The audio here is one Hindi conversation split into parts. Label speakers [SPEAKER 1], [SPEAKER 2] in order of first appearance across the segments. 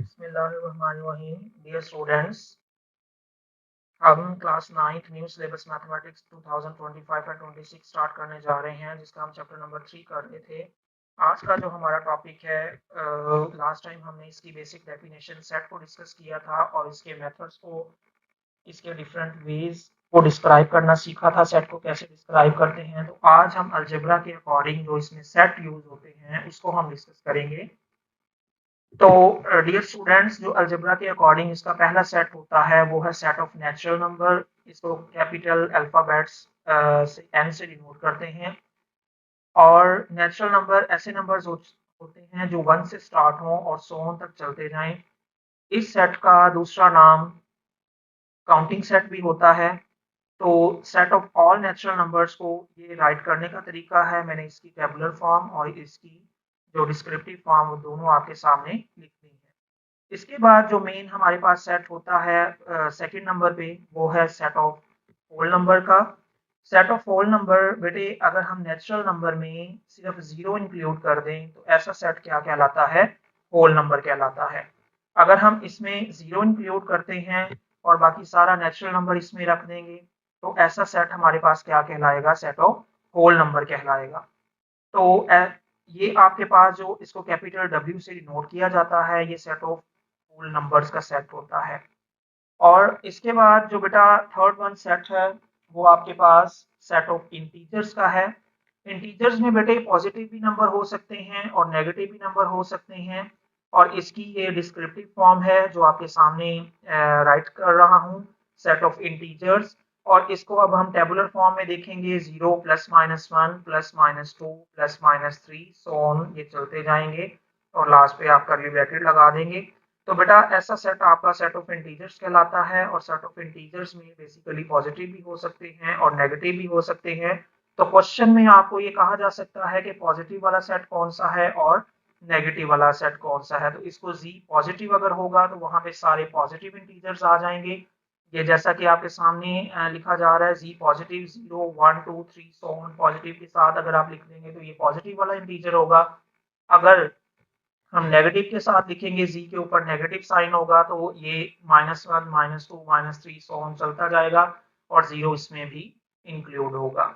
[SPEAKER 1] बिस्मिल्लाहिर्रहमानिर्रहीम। डियर स्टूडेंट्स, अब हम class 9th new syllabus mathematics 2025 and 26 start करने जा रहे हैं, जिसका हम चैप्टर नंबर 3 कर रहे थे। आज का जो हमारा टॉपिक है, लास्ट टाइम हमने इसकी बेसिक डेफिनेशन सेट को डिस्कस किया था और इसके मेथड्स को, इसके डिफरेंट वेज को डिस्क्राइब करना सीखा था, सेट को कैसे डिस्क्राइब करते हैं। तो आज हम अलजेब्रा के अकॉर्डिंग जो इसमें सेट यूज होते हैं उसको हम डिस्कस करेंगे। तो डियर स्टूडेंट्स, जो अलजेब्रा के अकॉर्डिंग इसका पहला सेट होता है वो है सेट ऑफ नेचुरल नंबर। इसको कैपिटल अल्फाबेट्स से एन से डिनोट करते हैं। और नेचुरल नंबर ऐसे नंबर्स होते हैं जो 1 से स्टार्ट हों और 100 तक चलते जाएं। इस सेट का दूसरा नाम काउंटिंग सेट भी होता है। तो set of all natural numbers को ये राइट करने का तरीका है। मैंने इसकी टेबुलर फॉर्म और इसकी जो डिस्क्रिप्टिव फॉर्म वो दोनों आपके सामने लिख दी है। इसके बाद जो मेन हमारे पास सेट होता है सेकंड नंबर पे, वो है सेट ऑफ होल नंबर का। सेट ऑफ होल नंबर बेटे, अगर हम नेचुरल नंबर में सिर्फ 0 इंक्लूड कर दें तो ऐसा सेट क्या कहलाता है? होल नंबर कहलाता है। अगर हम इसमें 0 इंक्लूड करते हैं और बाकी सारा नेचुरल नंबर इसमें रख देंगे तो ऐसा सेट हमारे पास क्या कहलाएगा? सेट ऑफ होल नंबर कहलाएगा। तो ये आपके पास जो इसको कैपिटल W से डिनोट किया जाता है, ये सेट ऑफ होल नंबर्स का सेट होता है। और इसके बाद जो बेटा थर्ड वन सेट है, वो आपके पास सेट ऑफ इंटीजर्स का है। इंटीजर्स में बेटे पॉजिटिव भी नंबर हो सकते हैं और नेगेटिव भी नंबर हो सकते हैं। और इसकी ये डिस्क्रिप्टिव फॉर्म है जो आपके सामने राइट कर रहा हूँ, सेट ऑफ इंटीजर्स। और इसको अब हम टेबुलर फॉर्म में देखेंगे, 0 plus minus 1 plus minus 2 plus minus 3 so on, ये चलते जाएंगे और लास्ट पे आप कर्ली ब्रैकेट लगा देंगे। तो बेटा ऐसा सेट आपका सेट ऑफ इंटीजर्स कहलाता है। और सेट ऑफ इंटीजर्स में बेसिकली पॉजिटिव भी हो सकते हैं और नेगेटिव भी हो सकते हैं। तो क्वेश्चन में आपको ये कहा जा सकता है कि पॉजिटिव वाला सेट कौन सा है और नेगेटिव वाला सेट कौन सा है। तो इसको जी पॉजिटिव अगर होगा तो वहां पे सारे पॉजिटिव इंटीजर्स आ जाएंगे। ये जैसा कि आपके सामने लिखा जा रहा है, जी पॉजिटिव 0 1 2 3 सो ऑन, पॉजिटिव के साथ अगर आप लिख देंगे तो ये पॉजिटिव वाला इंटीजर होगा। अगर हम नेगेटिव के साथ लिखेंगे, जी के ऊपर नेगेटिव साइन होगा, तो ये -1 -2 -3 सो ऑन चलता जाएगा और 0 इसमें भी इंक्लूड होगा।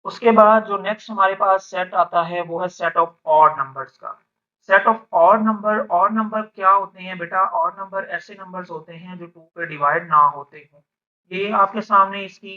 [SPEAKER 1] उसके बाद जो नेक्स्ट हमारे पास सेट आता है वो है सेट ऑफ ऑड नंबर्स का। सेट ऑफ ऑड नंबर क्या होते हैं बेटा? ऑड नंबर ऐसे नंबर्स होते हैं जो 2 पे डिवाइड ना होते हो। ये आपके सामने इसकी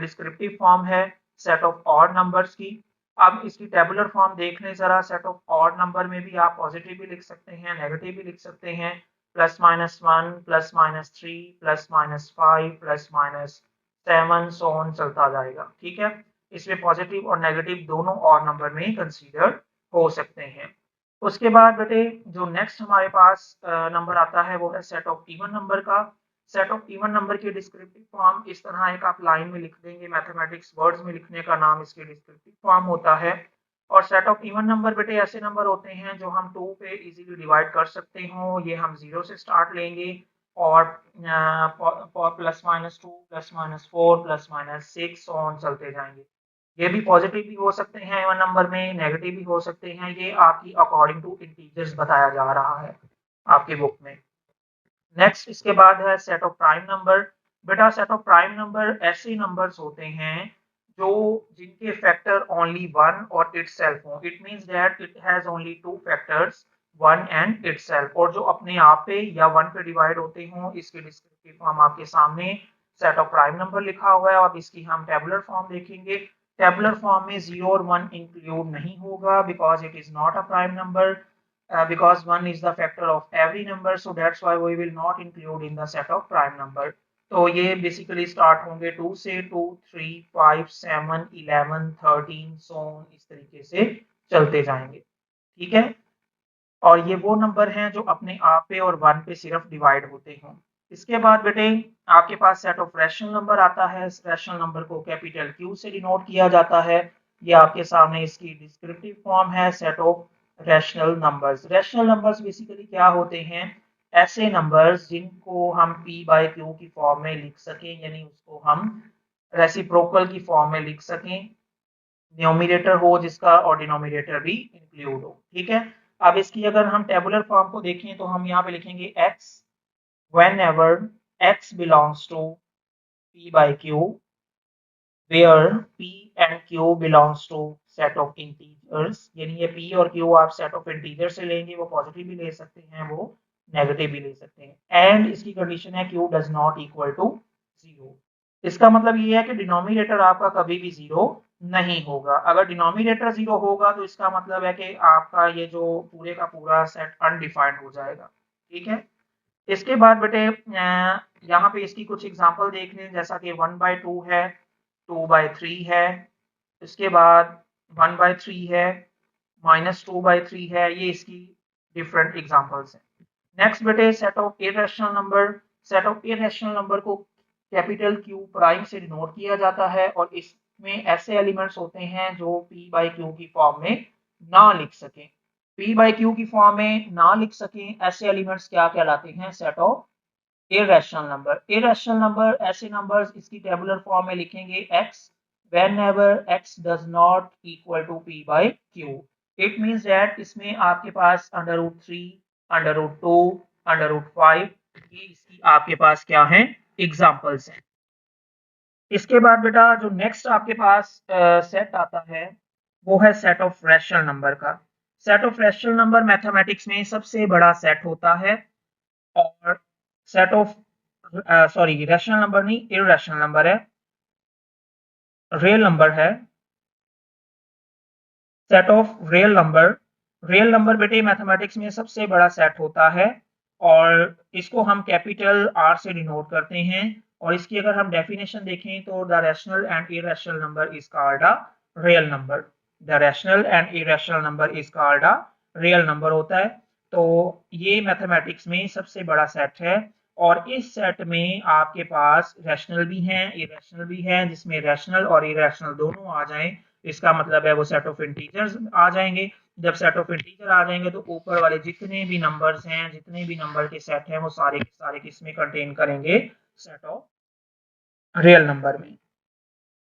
[SPEAKER 1] डिस्क्रिप्टिव फॉर्म है सेट ऑफ ऑड नंबर्स की। अब इसकी टेबुलर फॉर्म देख लें जरा। सेट ऑफ ऑड नंबर में भी आप पॉजिटिव भी लिख सकते हैं, नेगेटिव भी लिख सकते हैं। Plus minus 1 plus minus 3 plus minus 5 plus minus 7 so on चलता जाएगा। ठीक है, इसमें पॉजिटिव और नेगेटिव दोनों ऑड नंबर में कंसीडर हो सकते हैं। उसके बाद बेटे जो नेक्स्ट हमारे पास नंबर आता है वो है सेट ऑफ इवन नंबर का। सेट ऑफ इवन नंबर की डिस्क्रिप्टिव फॉर्म इस तरह एक आप लाइन में लिख देंगे, मैथमेटिक्स वर्ड्स में लिखने का नाम इसकी डिस्क्रिप्टिव फॉर्म होता है। और सेट ऑफ इवन नंबर बेटे ऐसे नंबर होते हैं जो हम 2 पे इजीली डिवाइड कर सकते हो। ये हम 0 से स्टार्ट लेंगे और plus minus 2 plus minus 4 plus minus 6 on चलते जाएंगे। ये भी पॉजिटिव भी हो सकते हैं इवन नंबर में, नेगेटिव भी हो सकते हैं। ये आपकी अकॉर्डिंग टू इंटीजर्स बताया जा रहा है आपकी बुक में। नेक्स्ट इसके बाद है सेट ऑफ प्राइम नंबर। बेटा सेट ऑफ प्राइम नंबर ऐसे नंबर्स होते हैं जो जिनके फैक्टर ओनली 1 और इटसेल्फ हो। It means that it has only 2 factors, 1 and itself, और जो अपने आप पे या 1 पे डिवाइड होते हो। इसके डिस्क्रिप्टिव फॉर्म आपके सामने सेट ऑफ प्राइम नंबर लिखा हुआ है। अब इसकी हम टेबुलर फॉर्म देखेंगे। टेबुलर फॉर्म में 0 और 1 इंक्लूड नहीं होगा because it is not a prime number, because 1 is the factor of every number, so that's why we will not include in the set of prime number. तो ये बेसिकली स्टार्ट होंगे 2 से, 2 3 5 7 11 13 सो इस तरीके से चलते जाएंगे। ठीक है, और ये वो नंबर हैं जो अपने आप पे और 1 पे सिर्फ डिवाइड होते हों। इसके बाद बेटे आपके पास सेट ऑफ रैशनल नंबर आता है। रैशनल नंबर को कैपिटल Q से डिनोट किया जाता है। ये आपके सामने इसकी डिस्क्रिप्टिव फॉर्म है set of rational numbers. Rational numbers basically क्या होते हैं? ऐसे नंबर्स जिनको हम P/Q की फॉर्म में लिख सकें, यानी उसको हम रेसिप्रोकल की फॉर्म में लिख सकें, न्यूमरेटर हो जिसका और डिनोमिनेटर भी इंक्लूड हो। ठीक है, अब इसकी अगर हम टेबुलर फॉर्म को देखें तो हम यहाँ पे लिखेंगे x whenever x belongs to p by q where p and q belongs to set of integers, यानी ये p और q आप set of integer से लेंगे, वो पॉजिटिव भी ले सकते हैं, वो नेगेटिव भी ले सकते हैं। एंड इसकी कंडीशन है q does not equal to 0। इसका मतलब ये है कि डिनोमिनेटर आपका कभी भी 0 नहीं होगा। अगर डिनोमिनेटर 0 होगा तो इसका मतलब है कि आपका ये जो पूरे का पूरा सेट अनडिफाइंड हो जाएगा। ठीक है, इसके बाद बेटे यहाँ पे इसकी कुछ एग्जांपल देख लें, जैसा कि 1/2 है, 2/3 है, इसके बाद 1/3 है, -2/3 है, ये इसकी डिफरेंट एग्जांपल्स हैं। नेक्स्ट बेटे set of irrational number. Set of irrational number को कैपिटल Q प्राइम से डिनोट किया जाता है और इसमें ऐसे एलिमेंट्स होते हैं जो P बाई Q की फॉर्म में ना लिख सकें। P बाई Q की फॉर्म में ना लिख सकें ऐसे एलिमेंट्स क्या कहलाते हैं? Set of irrational number. Irrational number ऐसे नंबर्स इसकी टेबुलर फॉर्म में लिखेंगे x whenever x does not equal to p by q। It means that इसमें आपके पास √3, √2, √5 ये इसकी आपके पास क्या है? एग्जांपल्स हैं। इसके बाद बेटा जो नेक्स्ट आपके पास सेट आता है वो है सेट ऑफ रैशनल नंबर का। Set of rational number mathematics में सबसे बड़ा सेट होता है और set of sorry rational number नहीं, इररेशनल नंबर है, रियल नंबर है। Set of real number, real number बेटे मैथमेटिक्स में सबसे बड़ा सेट होता है और इसको हम कैपिटल R से डिनोट करते हैं। और इसकी अगर हम डेफिनेशन देखें तो the rational and irrational number is called a real number. The rational and irrational number is called a real number होता है। तो ये मैथमेटिक्स में सबसे बड़ा सेट है और इस सेट में आपके पास रैशनल भी हैं, इरेशनल भी हैं, जिसमें रैशनल और इरेशनल दोनों आ जाएं इसका मतलब है वो सेट ऑफ इंटीजर्स आ जाएंगे। जब सेट ऑफ इंटीजर आ जाएंगे तो ऊपर वाले जितने भी नंबर्स हैं, जितने भी नंबर के सेट हैं, वो सारे के सारे किसमें कंटेन करेंगे? सेट ऑफ रियल नंबर में।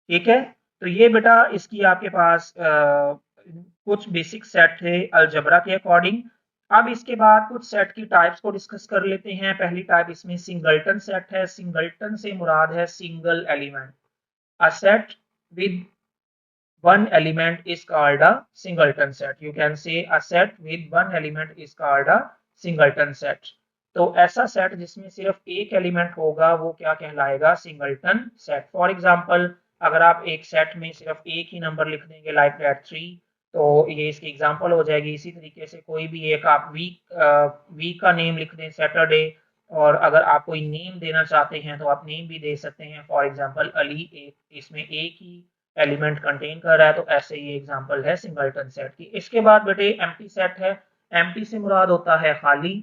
[SPEAKER 1] ठीक है, तो ये बेटा इसकी आपके पास कुछ बेसिक सेट थे अलजबरा के अकॉर्डिंग। अब इसके बाद कुछ सेट की टाइप्स को डिस्कस कर लेते हैं। पहली टाइप इसमें सिंगल्टन सेट है। सिंगल्टन से मुराद है single element. A set with one element is called a singleton set. You can say a set with one element is called a singleton set. तो ऐसा सेट जिसमें सिर्फ एक एलिमेंट होगा वो क्या कहलाएगा? Singleton set. फॉर एग्जांपल अगर आप एक सेट में सिर्फ एक ही नंबर लिख देंगे लाइक दैट 3, तो ये इसकी एग्जांपल हो जाएगी। इसी तरीके से कोई भी एक आप वीक का नेम लिख दें सैटरडे, और अगर आप कोई नेम देना चाहते हैं तो आप नेम भी दे सकते हैं। फॉर एग्जांपल अली, एक इसमें एक ही एलिमेंट कंटेन कर रहा है, तो ऐसे ये एग्जांपल है सिंगल्टन सेट की। इसके बाद बेटे एम्प्टी सेट है। एम्प्टी से मुराद होता है खाली।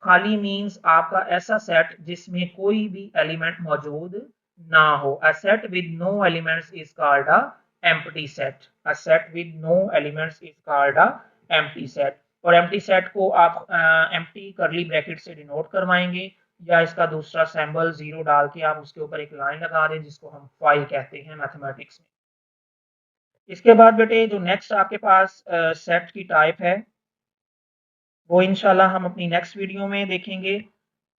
[SPEAKER 1] खाली मींस आपका ऐसा सेट जिसमें कोई भी एलिमेंट मौजूद ना हो। A set with no elements is called a empty set. A set with no elements is called a empty set. और एम्प्टी सेट को आप एम्प्टी करली ब्रैकेट से डिनोट करवाएंगे या इसका दूसरा सिंबल 0 डाल के आप उसके ऊपर एक लाइन लगा दें, जिसको हम फाइल कहते हैं मैथमेटिक्स में। इसके बाद बेटे जो नेक्स्ट आपके पास सेट की टाइप है वो इंशाल्लाह हम अपनी नेक्स्ट वीडियो में देखेंगे।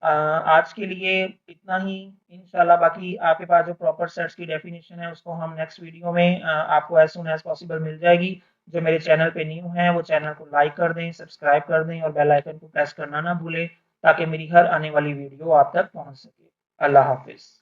[SPEAKER 1] आज के लिए इतना ही इंशाल्लाह। बाकी आपके पास जो प्रॉपर सेट्स की डेफिनेशन है उसको हम नेक्स्ट वीडियो में आपको एज सुन एज पॉसिबल मिल जाएगी। जो मेरे चैनल पे न्यू हैं वो चैनल को लाइक कर दें, सब्सक्राइब कर दें और बेल आइकन को प्रेस करना ना भूलें ताकि मेरी हर आने वाली वीडियो आप तक पहुंच सके। अल्लाह हाफिज़।